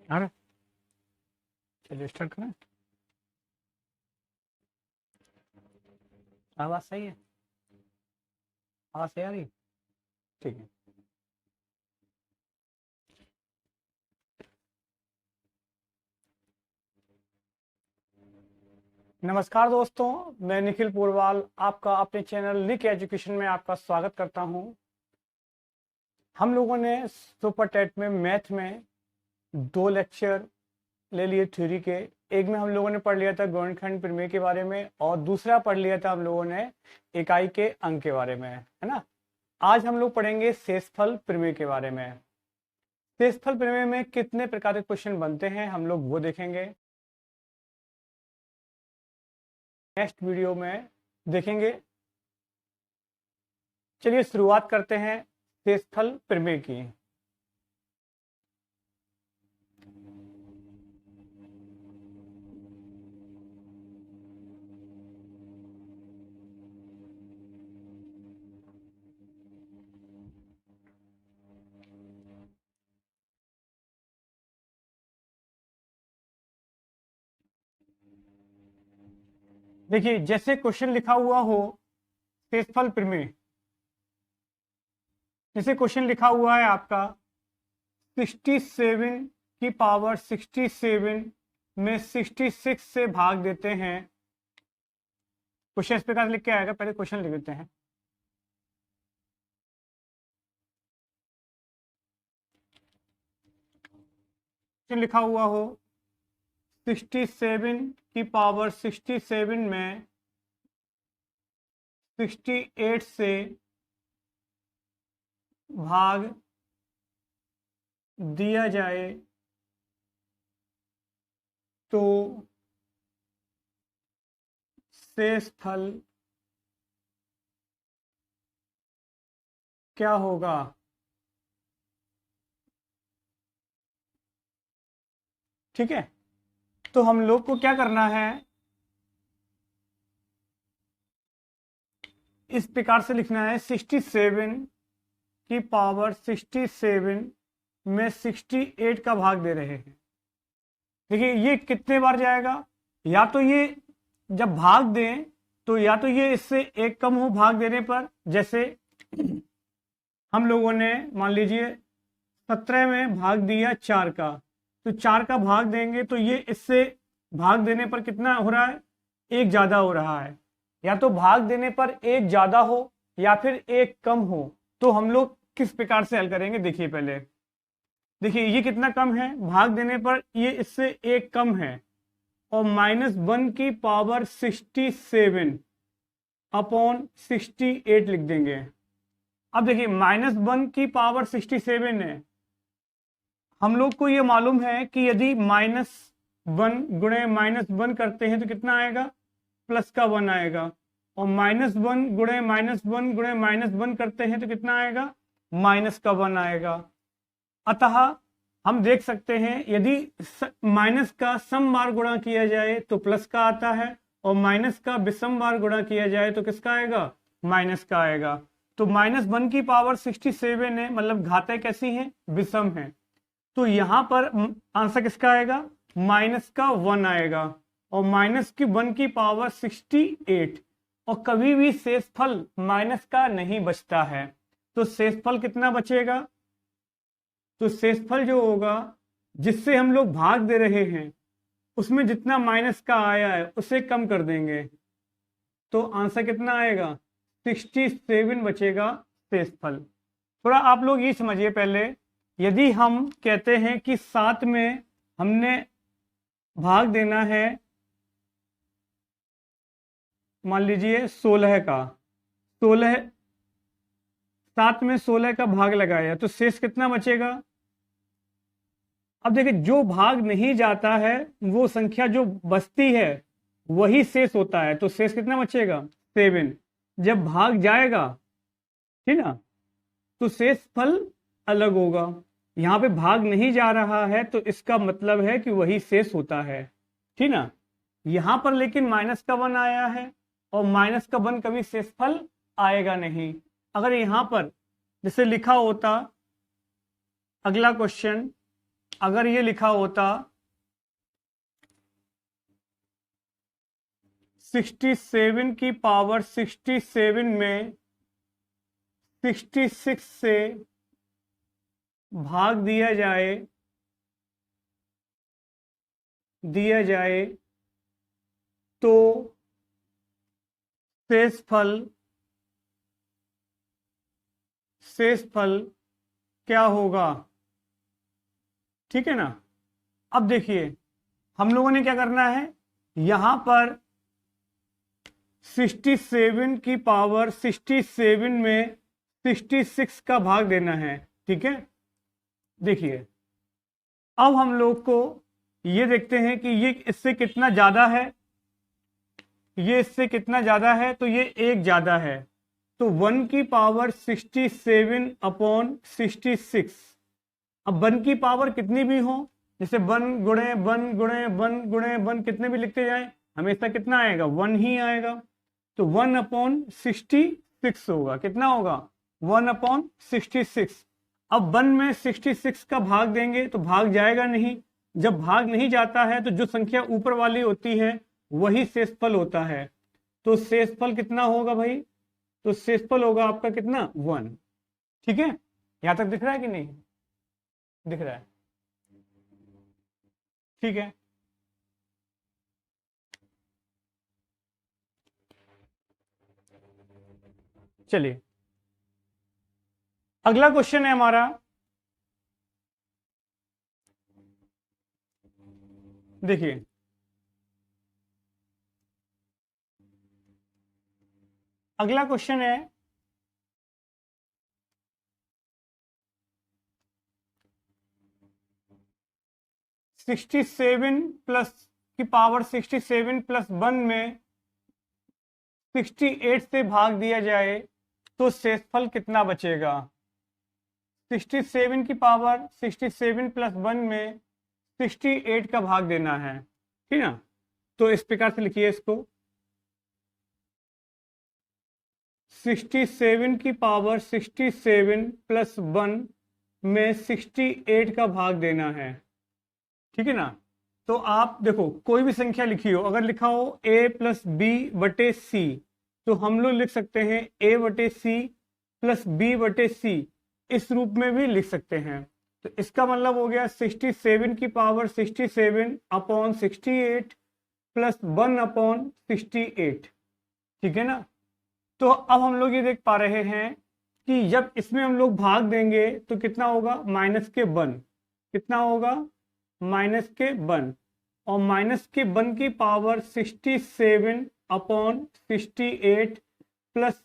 अरे चलिए स्टार्ट करें। आवाज सही है? आवाज सही आ रही? ठीक है। नमस्कार दोस्तों, मैं निखिल पोरवाल आपका अपने चैनल निक एजुकेशन में आपका स्वागत करता हूं। हम लोगों ने सुपर टेट में मैथ में 2 लेक्चर ले लिए थ्योरी के। एक में हम लोगों ने पढ़ लिया था गुणनखंड प्रमेय के बारे में और दूसरा पढ़ लिया था हम लोगों ने इकाई के अंक के बारे में, है ना। आज हम लोग पढ़ेंगे शेषफल प्रमेय के बारे में। शेषफल प्रमेय में कितने प्रकार के क्वेश्चन बनते हैं हम लोग वो देखेंगे, नेक्स्ट वीडियो में देखेंगे। चलिए शुरुआत करते हैं शेषफल प्रमेय की। देखिए जैसे क्वेश्चन लिखा हुआ हो शेषफल प्रमेय, जैसे क्वेश्चन लिखा हुआ है आपका 67 की पावर 67 में 66 से भाग देते हैं। क्वेश्चन इस प्रकार लिख के आएगा, पहले क्वेश्चन लिख देते हैं। क्वेश्चन लिखा हुआ हो 67 की पावर 67 में 68 से भाग दिया जाए तो शेषफल क्या होगा। ठीक है, तो हम लोग को क्या करना है, इस प्रकार से लिखना है 67 की पावर 67 में 68 का भाग दे रहे हैं। देखिए ये कितने बार जाएगा, या तो ये जब भाग दें तो या तो ये इससे एक कम हो भाग देने पर, जैसे हम लोगों ने मान लीजिए 17 में भाग दिया 4 का, तो 4 का भाग देंगे तो ये इससे भाग देने पर कितना हो रहा है, एक ज्यादा हो रहा है। या तो भाग देने पर एक ज्यादा हो या फिर एक कम हो, तो हम लोग किस प्रकार से हल करेंगे देखिए पहले। देखिए ये कितना कम है, भाग देने पर ये इससे एक कम है और -1 की पावर 67 अपॉन 68 लिख देंगे। अब देखिए -1 की पावर 67 है, हम लोग को ये मालूम है कि यदि -1 गुणे -1 करते हैं तो कितना आएगा, प्लस का 1 आएगा। और -1 गुणे -1 गुणे -1 करते हैं तो कितना आएगा, माइनस का 1 आएगा। अतः हम देख सकते हैं यदि माइनस का सम बार गुणा किया जाए तो प्लस का आता है और माइनस का विषम बार गुणा किया जाए तो किसका आएगा, माइनस का आएगा। तो -1 की पावर 67 है, मतलब घातें कैसी हैं, विषम है। तो यहां पर आंसर किसका आएगा, माइनस का 1 आएगा और माइनस की 1 की पावर 68। और कभी भी शेषफल माइनस का नहीं बचता है, तो शेषफल कितना बचेगा, तो शेषफल जो होगा जिससे हम लोग भाग दे रहे हैं उसमें जितना माइनस का आया है उसे कम कर देंगे, तो आंसर कितना आएगा, 67 बचेगा शेषफल। थोड़ा आप लोग ये समझिए पहले, यदि हम कहते हैं कि 7 में हमने भाग देना है मान लीजिए 16 का, 16 7 में 16 का भाग लगाया तो शेष कितना बचेगा। अब देखिए जो भाग नहीं जाता है वो संख्या जो बचती है वही शेष होता है, तो शेष कितना बचेगा, 7। जब भाग जाएगा, ठीक ना, तो शेषफल अलग होगा। यहाँ पे भाग नहीं जा रहा है तो इसका मतलब है कि वही शेष होता है, ठीक ना। यहाँ पर लेकिन माइनस का 1 आया है और माइनस का 1 कभी शेषफल आएगा नहीं। अगर यहाँ पर जैसे लिखा होता अगला क्वेश्चन अगर ये लिखा होता 67 की पावर 67 में 66 से भाग दिया जाए तो शेषफल क्या होगा। ठीक है ना। अब देखिए हम लोगों ने क्या करना है, यहां पर 67 की पावर 67 में 66 का भाग देना है। ठीक है, देखिए अब हम लोग को ये देखते हैं कि ये इससे कितना ज्यादा है, ये इससे कितना ज्यादा है, तो ये एक ज्यादा है, तो 1 की पावर 67 अपॉन 66। अब 1 की पावर कितनी भी हो, जैसे 1 गुणे 1 गुणे 1 गुणे 1 कितने भी लिखते जाए, हमेशा कितना आएगा, 1 ही आएगा। तो 1 अपॉन 66 होगा, कितना होगा, 1 अपॉन 66। अब 1 में 66 का भाग देंगे तो भाग जाएगा नहीं, जब भाग नहीं जाता है तो जो संख्या ऊपर वाली होती है वही शेषफल होता है। तो शेषफल कितना होगा भाई, तो शेषफल होगा आपका कितना, 1। ठीक है, यहां तक दिख रहा है कि नहीं दिख रहा है, ठीक है। चलिए अगला क्वेश्चन है हमारा, देखिए अगला क्वेश्चन है 67 प्लस की पावर 67 प्लस 1 में 68 से भाग दिया जाए तो शेषफल कितना बचेगा। 67 की पावर 67 प्लस 1 में 68 का भाग देना है, ठीक ना। तो इस प्रकार से लिखिए इसको, 67 की पावर 67 प्लस 1 में 68 का भाग देना है, ठीक है ना। तो आप देखो कोई भी संख्या लिखी हो, अगर लिखा हो a प्लस बी बटे सी, तो हम लोग लिख सकते हैं a बटे सी प्लस b बटे सी, इस रूप में भी लिख सकते हैं। तो इसका मतलब हो गया 67 की पावर 67 अपॉन 68 प्लस 1 अपॉन 68, ठीक है ना। तो अब हम लोग ये देख पा रहे हैं कि जब इसमें हम लोग भाग देंगे तो कितना होगा, माइनस के 1, कितना होगा, माइनस के 1, और माइनस के 1 की power 67 upon 68 plus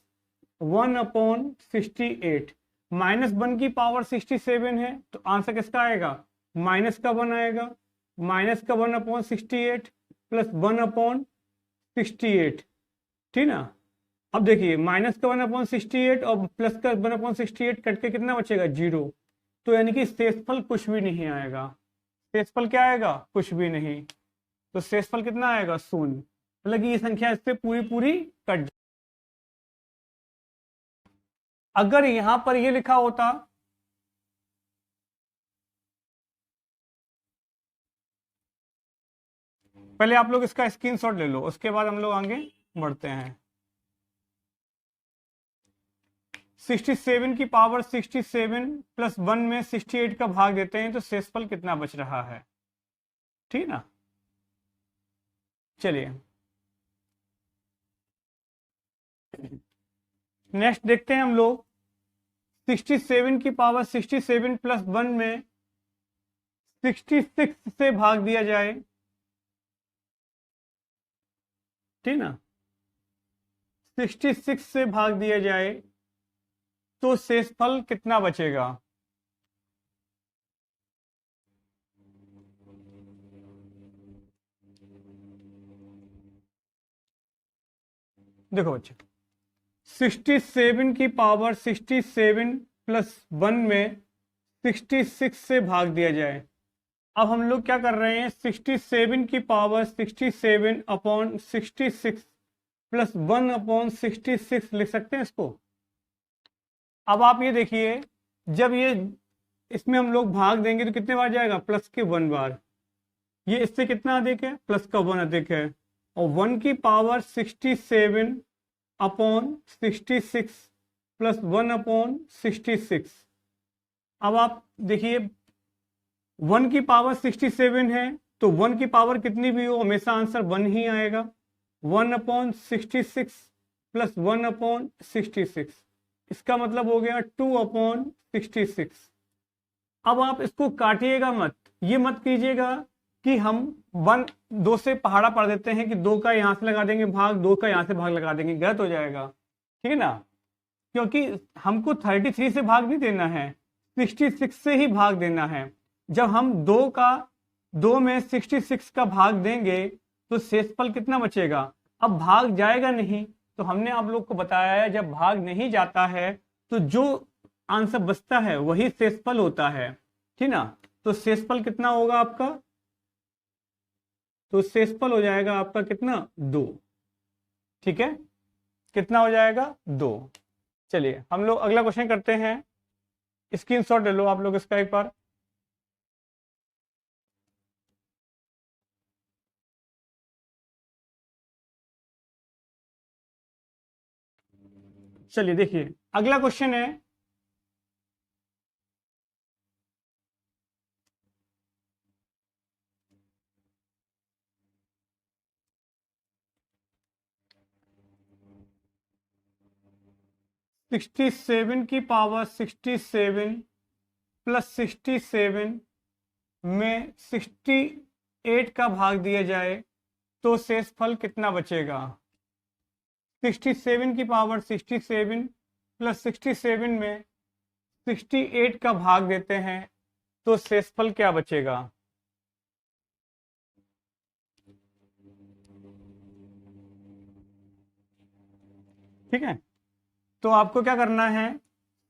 1 upon 68। Minus 1 की पावर 67 है तो आंसर किसका आएगा, माइनस का 1 आएगा, माइनस का 1 अपॉन 68 प्लस 1 अपॉन 68, ठीक ना। अब देखिए माइनस का 1 अपॉन 68 और प्लस का 1 अपॉन 68 कट के कितना बचेगा, 0। तो यानी कि शेषफल कुछ भी नहीं आएगा। शेषफल क्या आएगा, कुछ भी नहीं। तो शेषफल कितना आएगा, 0। मतलब कि ये संख्या इससे पूरी पूरी कट जाए। अगर यहां पर ये लिखा होता पहले आप लोग इसका स्क्रीनशॉट ले लो, उसके बाद हम लोग आगे बढ़ते हैं। 67 की पावर 67 प्लस 1 में 68 का भाग देते हैं तो शेषफल कितना बच रहा है, ठीक ना। चलिए नेक्स्ट देखते हैं हम लोग, 67 की पावर 67 प्लस 1 में 66 से भाग दिया जाए, ठीक ना, 66 से भाग दिया जाए तो शेषफल कितना बचेगा। देखो बच्चे 67 की पावर 67 प्लस 1 में 66 से भाग दिया जाए। अब हम लोग क्या कर रहे हैं, 67 की पावर 67 अपॉन 66 प्लस 1 अपॉन 66 लिख सकते हैं इसको। अब आप ये देखिए, जब ये इसमें हम लोग भाग देंगे तो कितने बार जाएगा, प्लस के 1 बार। ये इससे कितना अधिक है, प्लस का 1 अधिक है। और 1 की पावर 67 अपॉन 66 प्लस 1 अपॉन 66। अब आप देखिए 1 की पावर 67 है तो 1 की पावर कितनी भी हो हमेशा आंसर 1 ही आएगा। 1 अपॉन 66 प्लस 1 अपॉन 66, इसका मतलब हो गया 2 अपॉन 66। अब आप इसको काटिएगा मत, ये मत कीजिएगा कि हम 2 से पहाड़ा पढ़ देते हैं कि 2 का यहां से लगा देंगे भाग, 2 का यहां से भाग लगा देंगे, गलत हो जाएगा, ठीक है ना। क्योंकि हमको 33 से भाग नहीं देना है, 66 से ही भाग देना है। जब हम 2 में 66 का भाग देंगे तो शेषफल कितना बचेगा, अब भाग जाएगा नहीं। तो हमने आप लोग को बताया है जब भाग नहीं जाता है तो जो आंसर बचता है वही शेषफल होता है, ठीक ना। तो शेषफल कितना होगा आपका, तो शेषफल हो जाएगा आपका कितना, 2, ठीक है। कितना हो जाएगा, 2। चलिए हम लोग अगला क्वेश्चन करते हैं, स्क्रीनशॉट ले लो आप लोग इसका एक बार। चलिए देखिए अगला क्वेश्चन है, सिक्सटी 67 की पावर 67 प्लस 67 में 68 का भाग दिया जाए तो शेषफल कितना बचेगा। 67 की पावर 67 प्लस 67 में 68 का भाग देते हैं तो शेषफल क्या बचेगा। ठीक है, तो आपको क्या करना है,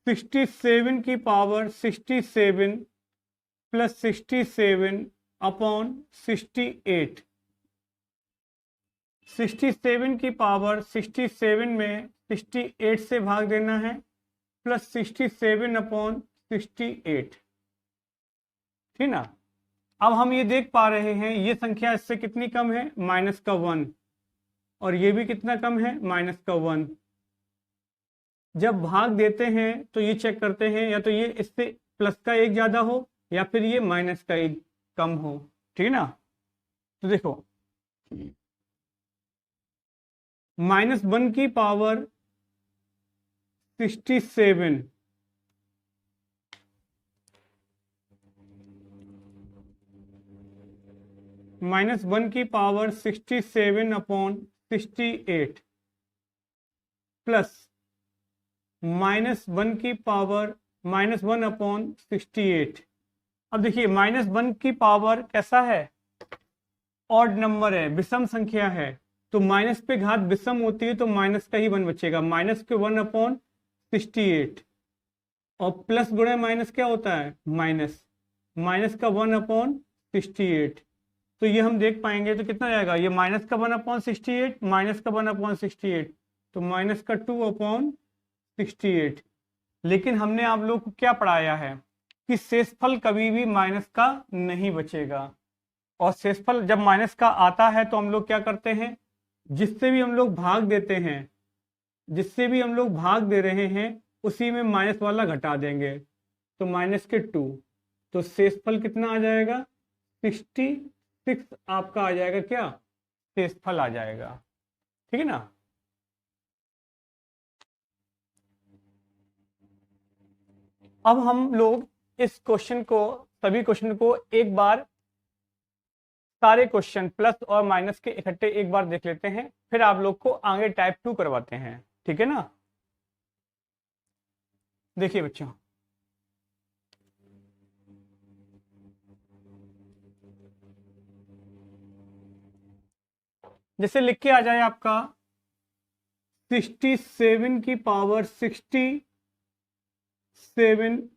67 की पावर 67 प्लस 67 अपॉन 68। 67 की पावर 67 में 68 से भाग देना है प्लस 67 अपॉन 68, ठीक ना। अब हम ये देख पा रहे हैं ये संख्या इससे कितनी कम है, माइनस का 1, और ये भी कितना कम है, माइनस का 1। जब भाग देते हैं तो ये चेक करते हैं या तो ये इससे प्लस का 1 ज्यादा हो या फिर ये माइनस का 1 कम हो, ठीक है ना। तो देखो -1 की पावर 67 -1 की पावर 67 अपॉन 68 प्लस -1 की पावर -1 अपॉन 68। अब देखिए -1 की पावर कैसा है, ऑड नंबर है, विषम संख्या है, तो माइनस पे घात विषम होती है तो माइनस का ही 1 बचेगा, माइनस के 1 अपॉन 68। और प्लस गुणे माइनस क्या होता है, माइनस, माइनस का 1 अपॉन 68। तो ये हम देख पाएंगे तो कितना जाएगा, ये माइनस का 1 अपॉन 68 माइनस का 1 अपॉन 68, तो माइनस का 2 अपॉन 68। लेकिन हमने आप लोग को क्या पढ़ाया है कि शेषफल कभी भी माइनस का नहीं बचेगा, और शेषफल जब माइनस का आता है तो हम लोग क्या करते हैं, जिससे भी हम लोग भाग देते हैं, जिससे भी हम लोग भाग दे रहे हैं उसी में माइनस वाला घटा देंगे, तो माइनस के 2, तो शेषफल कितना आ जाएगा, 66 आपका आ जाएगा, क्या शेषफल आ जाएगा, ठीक है ना। अब हम लोग इस क्वेश्चन को, सभी क्वेश्चन को एक बार, सारे क्वेश्चन प्लस और माइनस के इकट्ठे एक बार देख लेते हैं, फिर आप लोग को आगे टाइप 2 करवाते हैं, ठीक है ना। देखिए बच्चों, जैसे लिख के आ जाए आपका 67 की पावर 67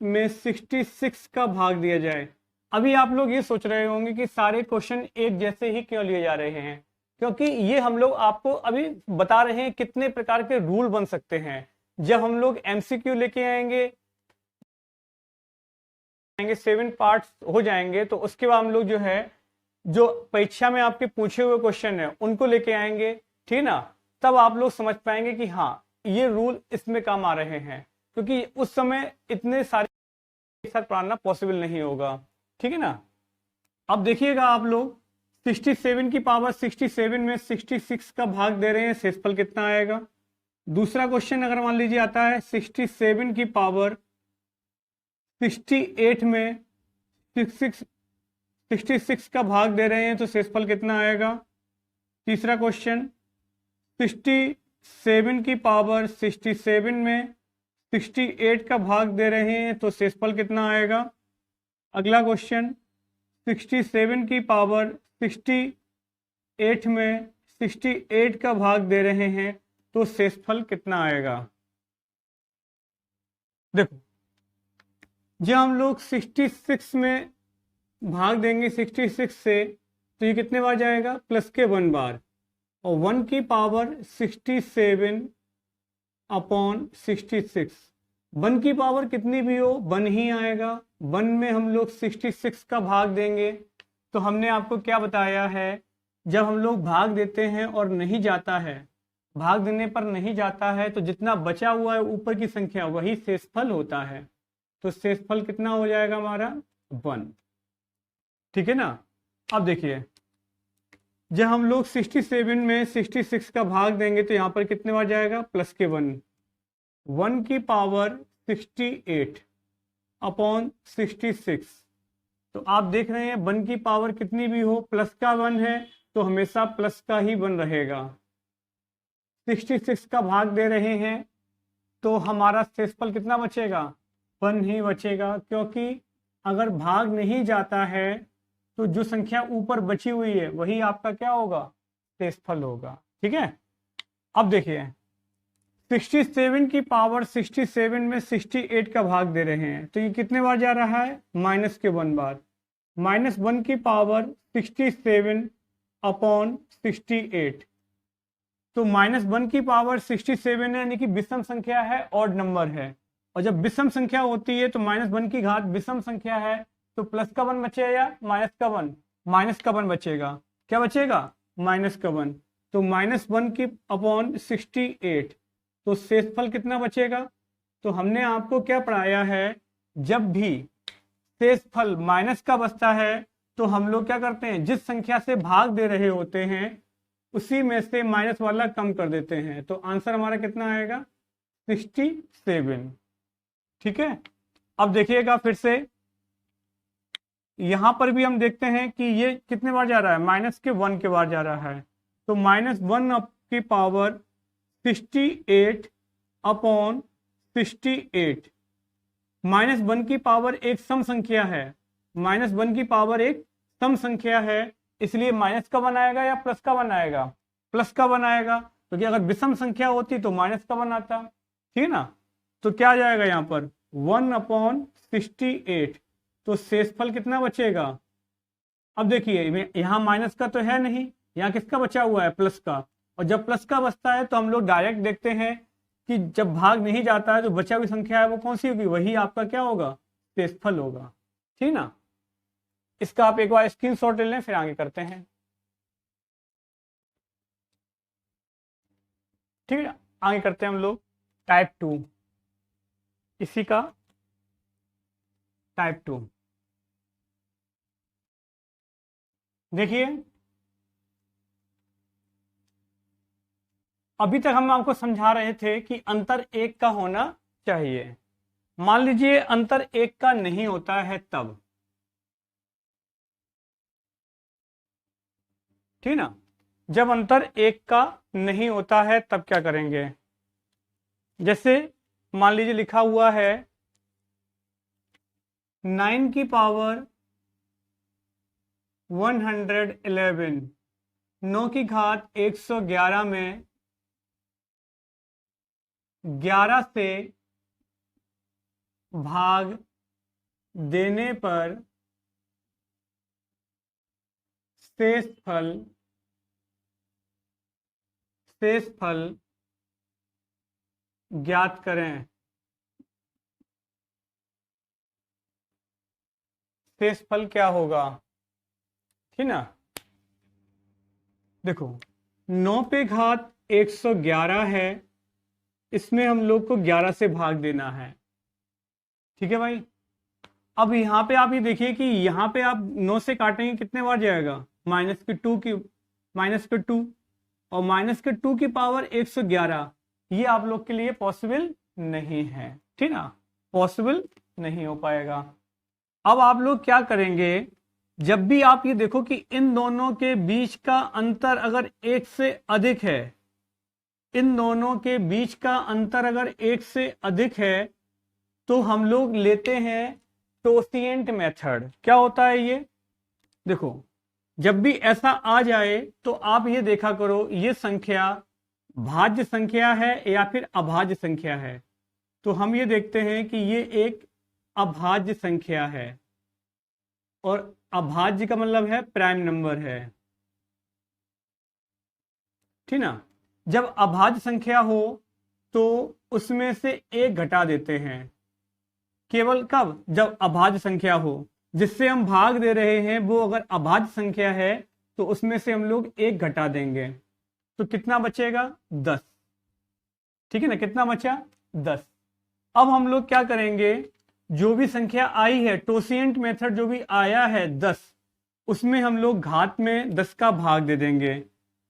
में 66 का भाग दिया जाए। अभी आप लोग ये सोच रहे होंगे कि सारे क्वेश्चन एक जैसे ही क्यों लिए जा रहे हैं, क्योंकि ये हम लोग आपको अभी बता रहे हैं कितने प्रकार के रूल बन सकते हैं। जब हम लोग एमसीक्यू लेके आएंगे जाएंगे, 7 पार्ट्स हो जाएंगे, तो उसके बाद हम लोग जो है जो परीक्षा में आपके पूछे हुए क्वेश्चन है उनको लेके आएंगे, ठीक ना। तब आप लोग समझ पाएंगे कि हाँ ये रूल इसमें काम आ रहे हैं, क्योंकि उस समय इतने सारे एक साथ पढ़ाना पॉसिबल नहीं होगा, ठीक है ना। अब देखिएगा आप लोग 67 की पावर 67 में 66 का भाग दे रहे हैं, शेषफल कितना आएगा। दूसरा क्वेश्चन अगर मान लीजिए आता है 67 की पावर 68 में 66 का भाग दे रहे हैं, तो शेषफल कितना आएगा। तीसरा क्वेश्चन 67 की पावर 67 में 68 का भाग दे रहे हैं, तो शेषफल कितना आएगा। अगला क्वेश्चन 67 की पावर 68 में 68 का भाग दे रहे हैं, तो शेषफल कितना आएगा। देखो जब हम लोग 66 में भाग देंगे 66 से, तो ये कितने बार जाएगा, प्लस के 1 बार, और 1 की पावर 67 अपॉन 66, 1 की पावर कितनी भी हो 1 ही आएगा। 1 में हम लोग 66 का भाग देंगे, तो हमने आपको क्या बताया है, जब हम लोग भाग देते हैं और नहीं जाता है, भाग देने पर नहीं जाता है, तो जितना बचा हुआ है ऊपर की संख्या वही शेषफल होता है, तो शेषफल कितना हो जाएगा हमारा 1, ठीक है ना। अब देखिए जब हम लोग 67 में 66 का भाग देंगे, तो यहां पर कितने बार जाएगा, प्लस के 1, 1 की पावर 68 अपॉन 66, तो आप देख रहे हैं 1 की पावर कितनी भी हो प्लस का 1 है, तो हमेशा प्लस का ही 1 रहेगा। 66 का भाग दे रहे हैं, तो हमारा शेषफल कितना बचेगा, 1 ही बचेगा, क्योंकि अगर भाग नहीं जाता है तो जो संख्या ऊपर बची हुई है वही आपका क्या होगा, शेषफल होगा, ठीक है। अब देखिए 67 की पावर 67 में 68 का भाग दे रहे हैं, तो ये कितने बार जा रहा है, माइनस के 1 बार, -1 की पावर 67 अपॉन 68, तो -1 की पावर 67 है, यानी कि विषम संख्या है, ऑड नंबर है, और जब विषम संख्या होती है तो -1 की घात विषम संख्या है, तो प्लस का 1 बचेगा या माइनस का 1, माइनस का 1 बचेगा, क्या बचेगा, माइनस का 1, तो -1 की अपॉन 68, तो शेषफल कितना बचेगा। तो हमने आपको क्या पढ़ाया है, जब भी शेषफल माइनस का बचता है तो हम लोग क्या करते हैं, जिस संख्या से भाग दे रहे होते हैं उसी में से माइनस वाला कम कर देते हैं, तो आंसर हमारा कितना आएगा, 67, ठीक है। अब देखिएगा फिर से यहां पर भी हम देखते हैं कि ये कितने बार जा रहा है, माइनस के 1 के बार जा रहा है, तो -1 की पावर 68 अपॉन 68, -1 की पावर एक सम संख्या है, -1 की पावर एक सम संख्या है, इसलिए माइनस का 1 आएगा या प्लस का 1 आएगा, प्लस का 1 आएगा, क्योंकि अगर विषम संख्या होती तो माइनस का 1 आता, ठीक है ना। तो क्या आ जाएगा यहाँ पर 1 अपॉन 68, तो शेषफल कितना बचेगा। अब देखिए यहाँ माइनस का तो है नहीं, यहाँ किसका बचा हुआ है, प्लस का, और जब प्लस का बचता है तो हम लोग डायरेक्ट देखते हैं कि जब भाग नहीं जाता है तो बचा हुई संख्या है वो कौन सी होगी, वही आपका क्या होगा, शेषफल होगा, ठीक ना। इसका आप एक बार स्क्रीनशॉट ले लें, फिर आगे करते हैं, ठीक है। आगे करते हैं हम लोग टाइप 2, इसी का टाइप 2 देखिए। अभी तक हम आपको समझा रहे थे कि अंतर 1 का होना चाहिए, मान लीजिए अंतर 1 का नहीं होता है तब, ठीक ना। जब अंतर 1 का नहीं होता है तब क्या करेंगे, जैसे मान लीजिए लिखा हुआ है 9 की पावर 111, 9 की घात 111 में 11 से भाग देने पर शेषफल ज्ञात करें। शेषफल क्या होगा, ठीक ना। देखो 9 पे घात 111 है, इसमें हम लोग को 11 से भाग देना है, ठीक है भाई। अब यहाँ पे आप ये देखिए कि यहाँ पे आप 9 से काटेंगे कितने बार जाएगा, माइनस के 2 और माइनस के 2 की पावर 111, ये आप लोग के लिए पॉसिबल नहीं है, ठीक ना, पॉसिबल नहीं हो पाएगा। अब आप लोग क्या करेंगे, जब भी आप ये देखो कि इन दोनों के बीच का अंतर अगर 1 से अधिक है, इन दोनों के बीच का अंतर अगर 1 से अधिक है, तो हम लोग लेते हैं टोसिएंट मेथड। क्या होता है ये, देखो जब भी ऐसा आ जाए तो आप ये देखा करो ये संख्या भाज्य संख्या है या फिर अभाज्य संख्या है। तो हम ये देखते हैं कि ये एक अभाज्य संख्या है, और अभाज्य का मतलब है प्राइम नंबर है, ठीक ना। जब अभाज्य संख्या हो तो उसमें से एक घटा देते हैं, केवल कब, जब अभाज्य संख्या हो, जिससे हम भाग दे रहे हैं वो अगर अभाज्य संख्या है तो उसमें से हम लोग एक घटा देंगे, तो कितना बचेगा 10, ठीक है ना, कितना बचा 10। अब हम लोग क्या करेंगे, जो भी संख्या आई है टोसिएंट मेथड जो भी आया है 10, उसमें हम लोग घात में 10 का भाग दे देंगे,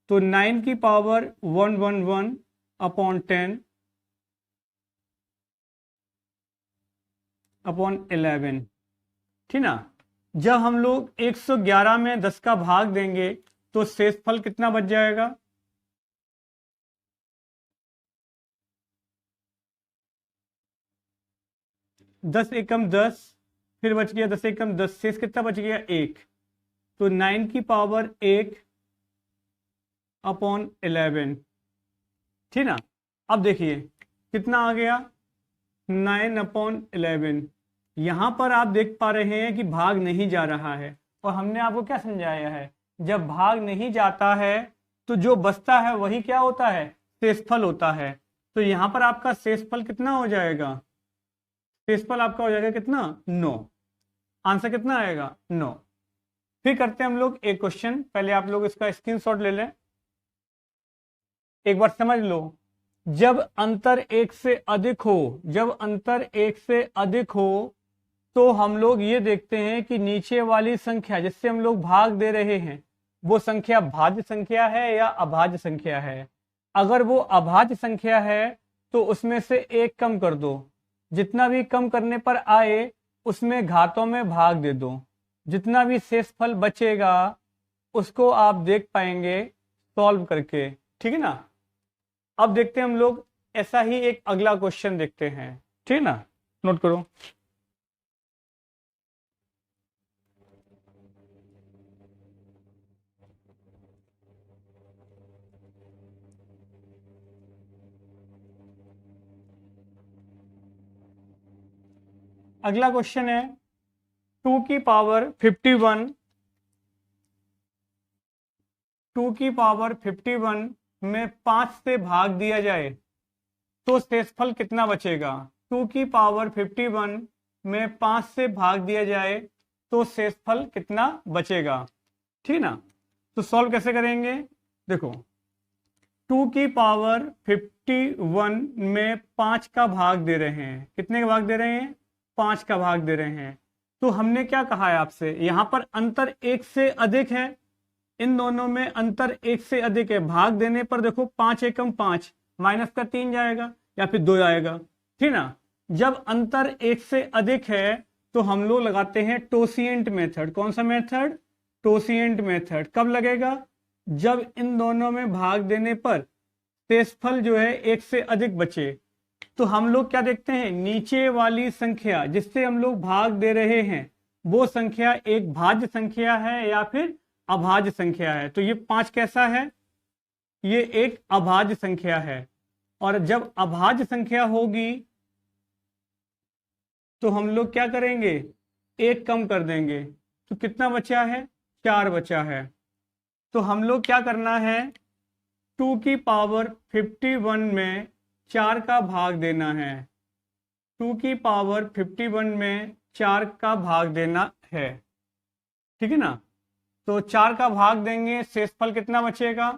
तो 9 की पावर 111 अपॉन 10 अपॉन 11, ठीक ना। जब हम लोग 111 में 10 का भाग देंगे तो शेषफल कितना बच जाएगा, 10 एकम 10, फिर बच गया 10 एकम 10, शेष कितना बच गया 1, तो 9 की पावर 1 अपॉन 11, ठीक ना। अब देखिए कितना आ गया 9 अपॉन 11। यहां पर आप देख पा रहे हैं कि भाग नहीं जा रहा है, और हमने आपको क्या समझाया है, जब भाग नहीं जाता है तो जो बचता है वही क्या होता है, शेषफल होता है। तो यहां पर आपका शेषफल कितना हो जाएगा, शेषफल आपका हो जाएगा कितना 9, आंसर कितना आएगा 9। फिर करते हैं हम लोग एक क्वेश्चन, पहले आप लोग इसका स्क्रीनशॉट ले लें, एक बार समझ लो। जब अंतर 1 से अधिक हो, जब अंतर 1 से अधिक हो तो हम लोग ये देखते हैं कि नीचे वाली संख्या जिससे हम लोग भाग दे रहे हैं वो संख्या भाज्य संख्या है या अभाज्य संख्या है। अगर वो अभाज्य संख्या है तो उसमें से एक कम कर दो, जितना भी कम करने पर आए उसमें घातों में भाग दे दो, जितना भी शेषफल बचेगा उसको आप देख पाएंगे सॉल्व करके, ठीक है ना। अब देखते हैं हम लोग ऐसा ही एक अगला क्वेश्चन देखते हैं, ठीक है ना, नोट करो। अगला क्वेश्चन है 2 की पावर 51, 2 की पावर 51 में 5 से भाग दिया जाए तो शेषफल कितना बचेगा। 2 की पावर 51 में 5 से भाग दिया जाए तो शेषफल कितना बचेगा, ठीक ना। तो सॉल्व कैसे करेंगे, देखो 2 की पावर 51 में 5 का भाग दे रहे हैं, कितने का भाग दे रहे हैं, 5 का भाग दे रहे हैं। तो हमने क्या कहा है आपसे, यहां पर अंतर 1 से अधिक है, इन दोनों में अंतर 1 से अधिक है, भाग देने पर देखो 5 एकम 5, माइनस का 3 जाएगा या फिर 2 आएगा, ठीक ना। जब अंतर 1 से अधिक है तो हम लोग लगाते हैं टोसिएंट मेथड। कौन सा मेथड, टोसिएंट मेथड। कब लगेगा, जब इन दोनों में भाग देने पर शेषफल जो है 1 से अधिक बचे। तो हम लोग क्या देखते हैं, नीचे वाली संख्या जिससे हम लोग भाग दे रहे हैं वो संख्या एक भाज्य संख्या है या फिर अभाज्य संख्या है। तो ये 5 कैसा है, ये एक अभाज्य संख्या है, और जब अभाज्य संख्या होगी तो हम लोग क्या करेंगे, एक कम कर देंगे, तो कितना बचा है, 4 बचा है। तो हम लोग क्या करना है, 2 की पावर 51 में 4 का भाग देना है, 2 की पावर 51 में 4 का भाग देना है, ठीक है ना। तो 4 का भाग देंगे, शेषफल कितना बचेगा,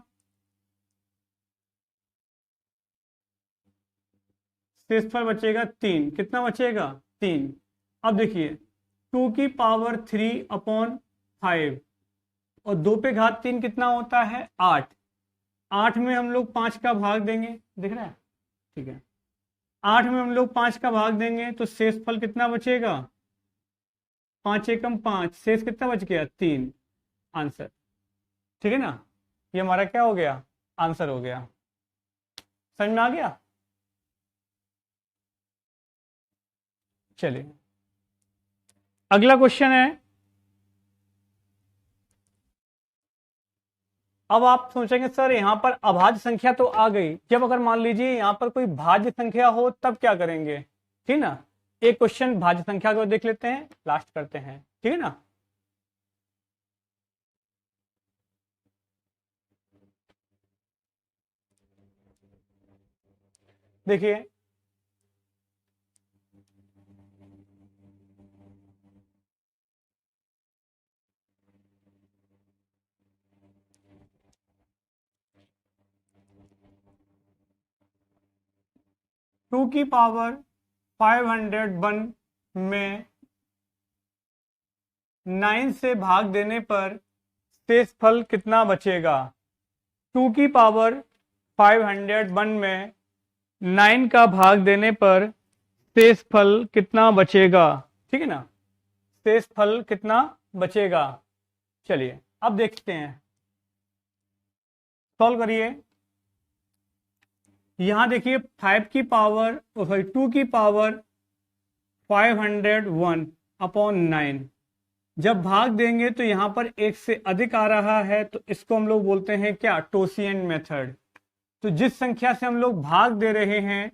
शेषफल बचेगा 3। कितना बचेगा, 3। अब देखिए 2 की पावर 3 अपॉन 5 और 2 पे घात 3 कितना होता है, 8। 8 में हम लोग 5 का भाग देंगे, दिख रहा है, ठीक है। 8 में हम लोग 5 का भाग देंगे तो शेषफल कितना बचेगा, 5 एकम 5, शेष कितना बच गया, 3। आंसर, ठीक है ना। ये हमारा क्या हो गया, आंसर हो गया। समझ में आ गया। चलिए अगला क्वेश्चन है। अब आप सोचेंगे सर यहाँ पर अभाज्य संख्या तो आ गई, जब अगर मान लीजिए यहाँ पर कोई भाज्य संख्या हो तब क्या करेंगे, ठीक ना। एक क्वेश्चन भाज्य संख्या को देख लेते हैं, लास्ट करते हैं, ठीक है ना। देखिए 2 की पावर 501 में 9 से भाग देने पर शेषफल कितना बचेगा। 2 की पावर 501 में 9 का भाग देने पर शेषफल कितना बचेगा, ठीक है ना। शेषफल कितना बचेगा, चलिए अब देखते हैं, सॉल्व करिए। यहां देखिए 5 की पावर सॉरी 2 की पावर 501 अपॉन 9, जब भाग देंगे तो यहां पर 1 से अधिक आ रहा है तो इसको हम लोग बोलते हैं क्या, टोसिएंट मेथड। तो जिस संख्या से हम लोग भाग दे रहे हैं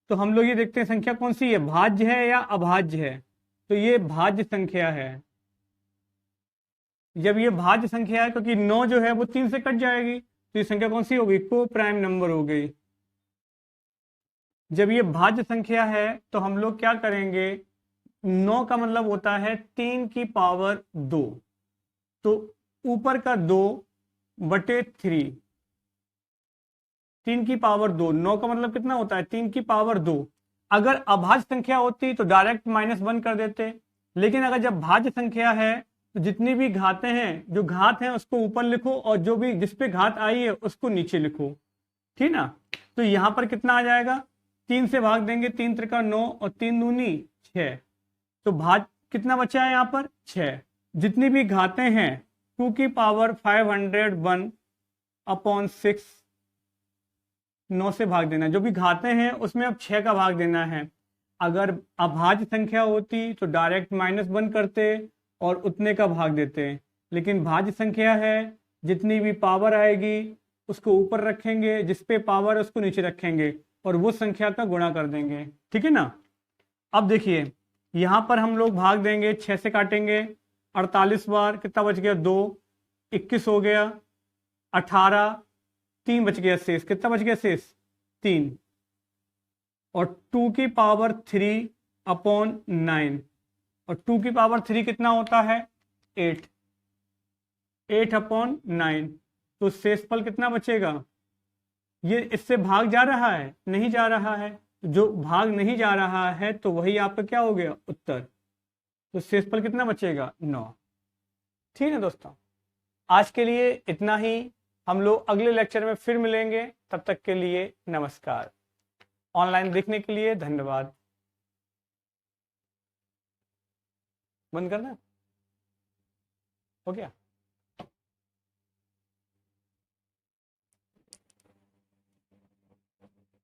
तो हम लोग ये देखते हैं संख्या कौन सी है, भाज्य है या अभाज्य है। तो ये भाज्य संख्या है। जब ये भाज्य संख्या है क्योंकि 9 जो है वो 3 से कट जाएगी तो ये संख्या कौन सी हो गई, को प्राइम नंबर हो गई। जब ये भाज्य संख्या है तो हम लोग क्या करेंगे, 9 का मतलब होता है 3 की पावर 2, तो ऊपर का 2/3, 3 की पावर 2, 9 का मतलब कितना होता है 3 की पावर 2। अगर अभाज्य संख्या होती तो डायरेक्ट -1 कर देते, लेकिन अगर जब भाज्य संख्या है तो जितनी भी घातें हैं, जो घात है उसको ऊपर लिखो और जो भी जिस पे घात आई है उसको नीचे लिखो, ठीक ना। तो यहां पर कितना आ जाएगा, 3 से भाग देंगे, 3 त्रिका 9 और 3 दूनी 6, तो भाज कितना बचा है यहाँ पर 6। जितनी भी घातें हैं 2 की पावर 501 अपॉन 6, 9 से भाग देना, जो भी घातें हैं उसमें अब 6 का भाग देना है। अगर अभाज्य संख्या होती तो डायरेक्ट -1 करते और उतने का भाग देते, लेकिन भाज्य संख्या है, जितनी भी पावर आएगी उसको ऊपर रखेंगे, जिस पे पावर है उसको नीचे रखेंगे और वो संख्या का गुणा कर देंगे, ठीक है ना। अब देखिए यहां पर हम लोग भाग देंगे, 6 से काटेंगे 48 बार, कितना बच गया 2, 21 हो गया, 18, 3 बच गया शेष, कितना बच गया शेष 3, और 2 की पावर 3 अपॉन 9, और 2 की पावर 3 कितना होता है 8, 8 अपॉन 9, तो शेषफल कितना बचेगा, ये इससे भाग जा रहा है, नहीं जा रहा है, जो भाग नहीं जा रहा है तो वही आपका क्या हो गया उत्तर। तो शेषफल कितना बचेगा 9। ठीक है दोस्तों, आज के लिए इतना ही, हम लोग अगले लेक्चर में फिर मिलेंगे, तब तक के लिए नमस्कार। ऑनलाइन देखने के लिए धन्यवाद। बंद करना हो गया।